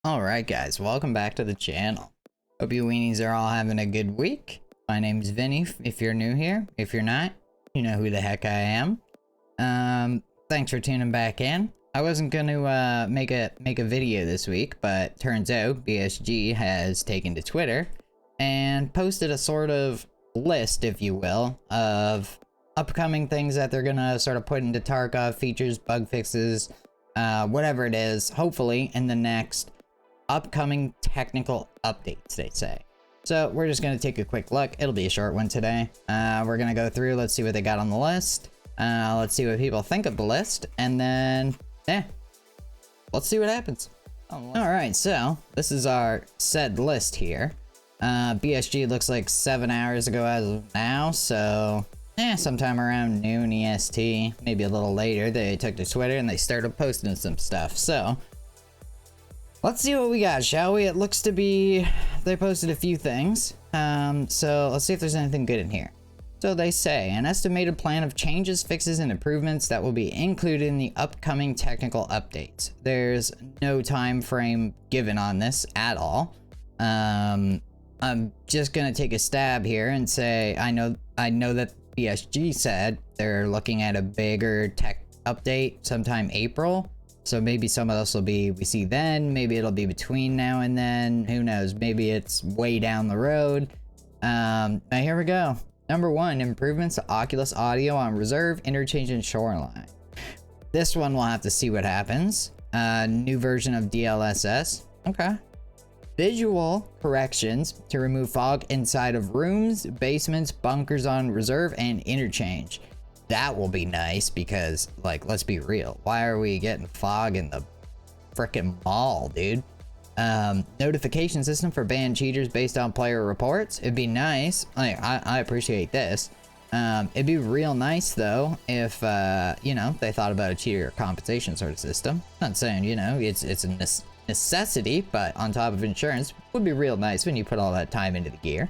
Alright guys, welcome back to the channel. Hope you weenies are all having a good week. My name's Vinny, if you're new here. If you're not, you know who the heck I am. Thanks for tuning back in. I wasn't gonna make a video this week, but turns out BSG has taken to Twitter and posted a sort of list, if you will, of upcoming things that they're gonna sort of put into Tarkov, features, bug fixes, whatever it is, hopefully in the next upcoming technical updates, they say. So we're just gonna take a quick look. It'll be a short one today. We're gonna go through, let's see what they got on the list. Let's see what people think of the list, and then, let's see what happens. Alright, so this is our said list here. BSG looks like 7 hours ago as of now, so sometime around noon EST, maybe a little later, they took to Twitter and they started posting some stuff. So let's see what we got, shall we? It looks to be, they posted a few things. So let's see if there's anything good in here. So they say, an estimated plan of changes, fixes, and improvements that will be included in the upcoming technical updates. There's no time frame given on this at all. I'm just gonna take a stab here and say, I know that BSG said they're looking at a bigger tech update sometime April. So maybe some of this will be, we see then, maybe it'll be between now and then, who knows, maybe it's way down the road. Now here we go. Number 1, improvements to Oculus audio on Reserve, Interchange, and Shoreline. This one we'll have to see what happens. New version of DLSS, okay. Visual corrections to remove fog inside of rooms, basements, bunkers on Reserve, and Interchange. That will be nice because, like, let's be real. Why are we getting fog in the frickin' mall, dude? Notification system for banned cheaters based on player reports. It'd be nice. Like, I appreciate this. It'd be real nice, though, if, you know, they thought about a cheater compensation sort of system. Not saying, you know, it's a necessity, but on top of insurance, would be real nice when you put all that time into the gear.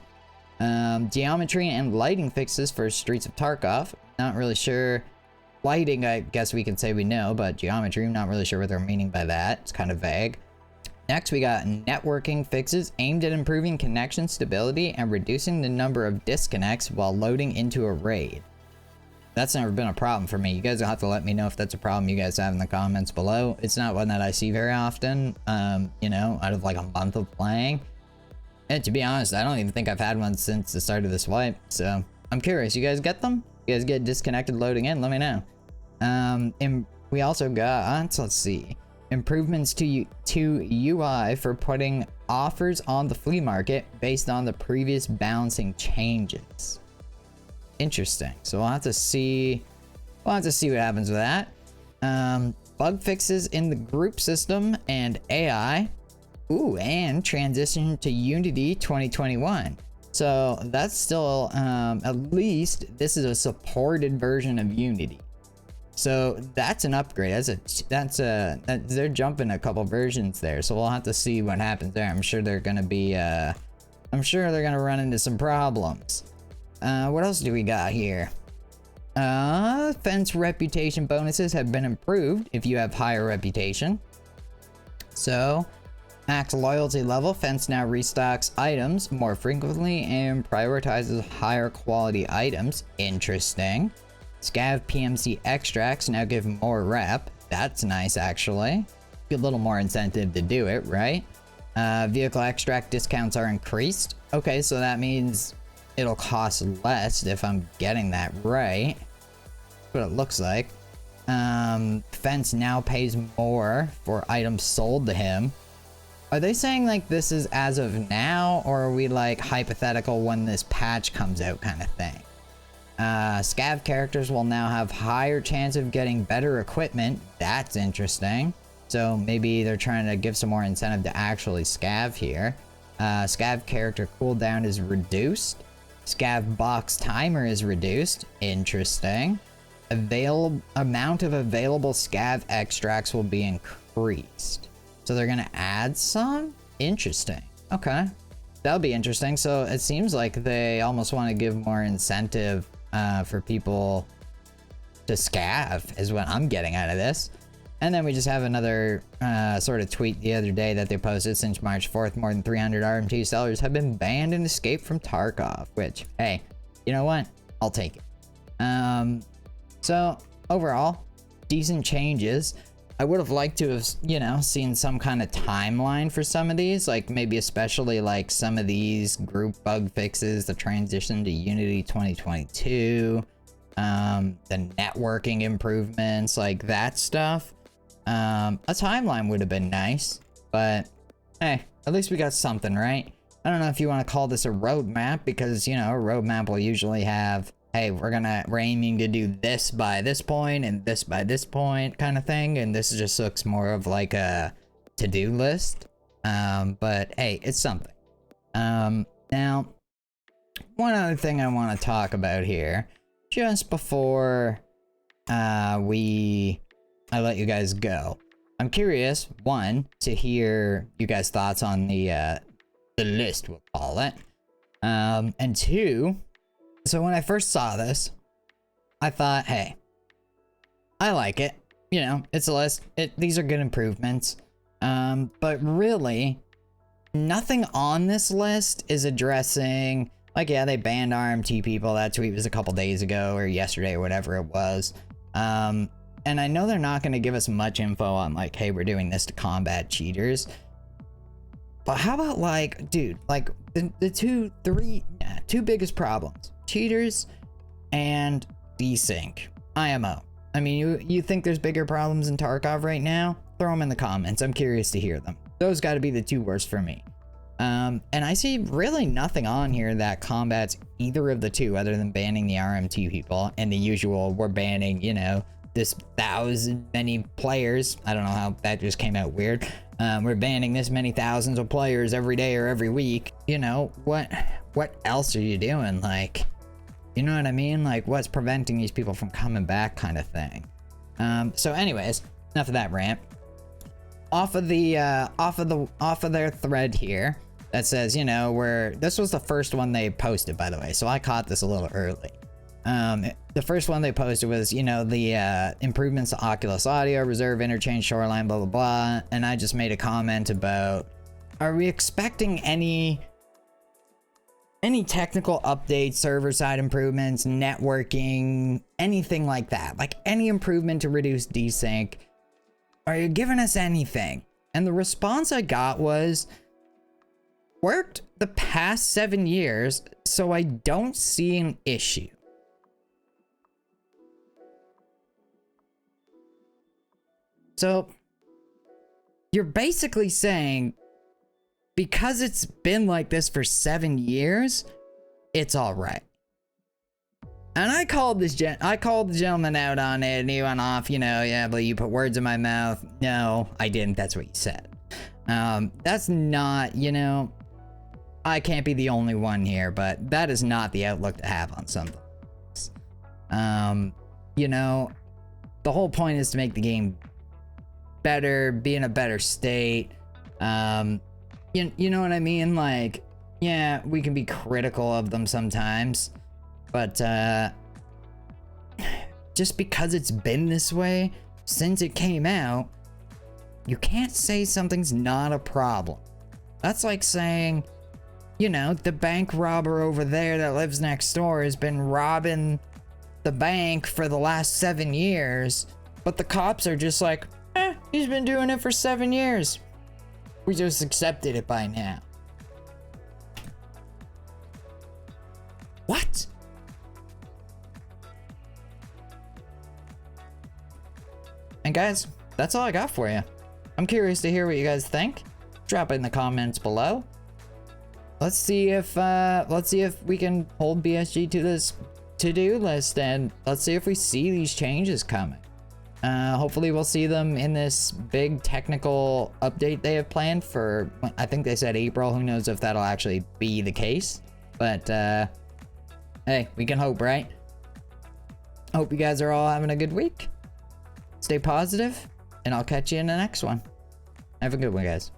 Geometry and lighting fixes for Streets of Tarkov. Not really sure. Lighting, I guess we can say we know, but geometry, I'm not really sure what they're meaning by that. It's kind of vague. Next, we got networking fixes aimed at improving connection stability and reducing the number of disconnects while loading into a raid. That's never been a problem for me. You guys will have to let me know if that's a problem you guys have in the comments below. It's not one that I see very often, you know, out of like a month of playing. And to be honest, I don't even think I've had one since the start of this wipe. So I'm curious, you guys get them? You guys get disconnected loading in? Let me know. And we also got, let's see, improvements to UI for putting offers on the flea market based on the previous balancing changes. Interesting. So we'll have to see what happens with that. Bug fixes in the group system and AI. Ooh, and transition to Unity 2021. So that's still, at least this is a supported version of Unity. So that's an upgrade. They're jumping a couple versions there. So we'll have to see what happens there. I'm sure they're gonna be, I'm sure they're gonna run into some problems. What else do we got here? Fence reputation bonuses have been improved if you have higher reputation. So, max loyalty level, Fence now restocks items more frequently and prioritizes higher quality items. Interesting. Scav PMC extracts now give more rep. That's nice, actually. A little more incentive to do it, right? Vehicle extract discounts are increased. Okay, so that means it'll cost less if I'm getting that right. That's what it looks like. Fence now pays more for items sold to him. Are they saying like this is as of now, or are we like hypothetical when this patch comes out kind of thing? Scav characters will now have higher chance of getting better equipment. That's interesting. So maybe they're trying to give some more incentive to actually scav here. Scav character cooldown is reduced. Scav box timer is reduced. Interesting. Amount of available scav extracts will be increased. So they're gonna add some? Interesting. Okay. That'll be interesting. So it seems like they almost want to give more incentive for people to scav is what I'm getting out of this. And then we just have another sort of tweet the other day that they posted. Since March 4th, more than 300 RMT sellers have been banned and escaped from Tarkov, which, hey, you know what? I'll take it. So overall, decent changes. I would have liked to have, you know, seen some kind of timeline for some of these, like maybe especially like some of these group bug fixes, the transition to Unity 2022, the networking improvements, like that stuff. A timeline would have been nice, but hey, at least we got something, right? I don't know if you want to call this a roadmap, because, you know, a roadmap will usually have, hey, we're aiming to do this by this point and this by this point kind of thing, and this just looks more of like a to-do list. But hey, it's something. Now, one other thing I want to talk about here, just before I let you guys go. I'm curious, one, to hear you guys' thoughts on the list, we'll call it. And two, so when I first saw this, I thought, hey, I like it. You know, it's a list. These are good improvements. But really, nothing on this list is addressing, like, yeah, they banned RMT people. That tweet was a couple days ago or yesterday or whatever it was. And I know they're not going to give us much info on, like, hey, we're doing this to combat cheaters. But how about, like, dude, like, the two biggest problems. Cheaters and desync. IMO. I mean, you think there's bigger problems in Tarkov right now? Throw them in the comments. I'm curious to hear them. Those got to be the two worst for me. And I see really nothing on here that combats either of the two other than banning the RMT people and the usual, we're banning, you know, this 1,000 many players. I don't know how that just came out weird. We're banning this many thousands of players every day or every week. You know, what else are you doing? Like, you know what I mean? Like, what's preventing these people from coming back kind of thing? So anyways, enough of that rant. Off of their thread here that says, you know, this was the first one they posted, by the way, so I caught this a little early. The first one they posted was, you know, the improvements to Oculus audio, reserve, interchange, shoreline, blah, blah, blah. And I just made a comment about, are we expecting any technical updates, server-side improvements, networking, anything like that? Like, any improvement to reduce desync? Are you giving us anything? And the response I got was, worked the past 7 years, so I don't see an issue. So, you're basically saying, because it's been like this for 7 years, it's all right. And I called the gentleman out on it, and he went off, you know, yeah, but you put words in my mouth. No, I didn't. That's what you said. That's not, you know, I can't be the only one here, but that is not the outlook to have on something. You know, the whole point is to make the game better, be in a better state. You know what I mean? Like, yeah, we can be critical of them sometimes, but just because it's been this way since it came out, you can't say something's not a problem. That's like saying, you know, the bank robber over there that lives next door has been robbing the bank for the last 7 years, but the cops are just like, he's been doing it for 7 years. We just accepted it by now. What? And guys, that's all I got for you. I'm curious to hear what you guys think. Drop it in the comments below. Let's see if we can hold BSG to this to-do list, and let's see if we see these changes coming. Hopefully we'll see them in this big technical update they have planned for, I think they said April. Who knows if that'll actually be the case, but hey, we can hope, right? Hope you guys are all having a good week. Stay positive, and I'll catch you in the next one. Have a good one, guys.